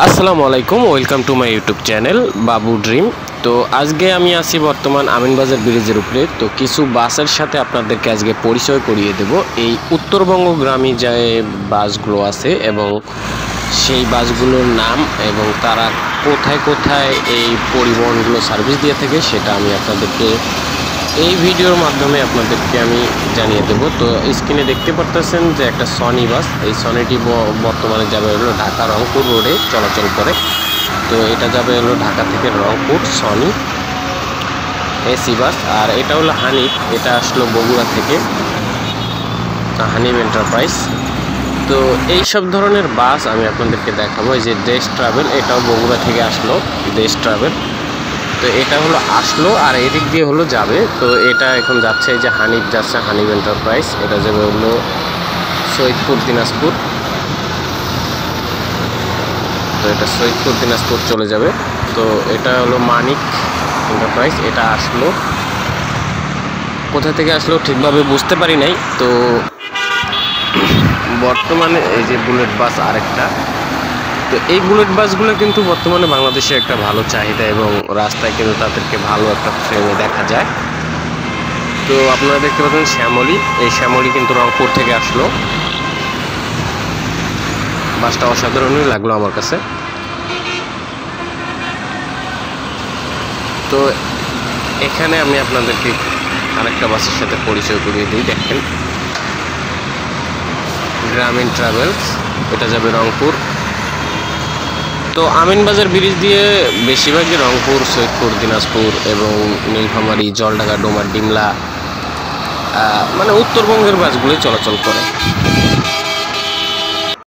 আসসালামু আলাইকুম, welcome to my YouTube channel Babu dream. তো আজকে আমি আছি বর্তমান আমিনবাজার ব্রিজের উপরে। তো কিছু বাসের সাথে আপনাদেরকে আজকে পরিচয় করিয়ে দেব। এই উত্তরবঙ্গগামী যে বাসগুলো আছে এবং সেই বাসগুলোর নাম এবং তারা কোথায় কোথায় এই পরিবহনগুলো সার্ভিস দিয়ে থাকে সেটা আমি আপনাদেরকে এই ভিডিওর মাধ্যমে আপনাদেরকে আমি জানিয়ে দেব। তো স্ক্রিনে দেখতে পারতেছেন যে একটা সনি বাস, এই সনিটি বর্তমানে যাবে হলো ঢাকা রংপুর রোডে চলাচল করে। তো এটা যাবে হলো ঢাকা থেকে রংপুর সনি এসি বাস। আর এটা হলো হানিফ, এটা আসলো বগুড়া থেকে, হানিফ এন্টারপ্রাইজ। তো এই সব ধরনের বাস আমি আপনাদেরকে দেখাবো। এই যে দেশ ট্রাভেল, এটাও বগুড়া থেকে আসলো, দেশ ট্রাভেল। তো এটা হলো আসলো আর এদিক দিয়ে হলো যাবে। তো এটা এখন যাচ্ছে, এই যে হানিফ যাচ্ছে, হানিফ এন্টারপ্রাইজ। এটা যাবে হলো সৈয়দপুর দিনাজপুর। তো এটা সৈয়দপুর দিনাজপুর চলে যাবে। তো এটা হলো মানিক এন্টারপ্রাইজ, এটা আসলো। কোথা থেকে আসলো ঠিকভাবে বুঝতে পারি নাই। তো বর্তমানে এই যে বুলেট বাস আরেকটা। তো এই বুলেট বাসগুলো কিন্তু বর্তমানে বাংলাদেশে একটা ভালো চাহিদা এবং রাস্তায় কিন্তু তাদেরকে ভালো একটা ফ্রেমে দেখা যায়। তো আপনারা দেখতে পাচ্ছেন শ্যামলী, এই শ্যামলী কিন্তু রংপুর থেকে আসলো। বাসটা অসাধারণই লাগলো আমার কাছে। তো এখানে আমি আপনাদেরকে আরেকটা বাসের সাথে পরিচয় করিয়ে দিই। দেখেন গ্রামীণ ট্রাভেলস, এটা যাবে রংপুর। তো আমিনবাজার ব্রিজ দিয়ে বেশিরভাগই রংপুর, সৈয়দপুর, দিনাজপুর এবং নীলফামারী, জলঢাকা, ডোমার, ডিমলা মানে উত্তরবঙ্গের বাসগুলোই চলাচল করে।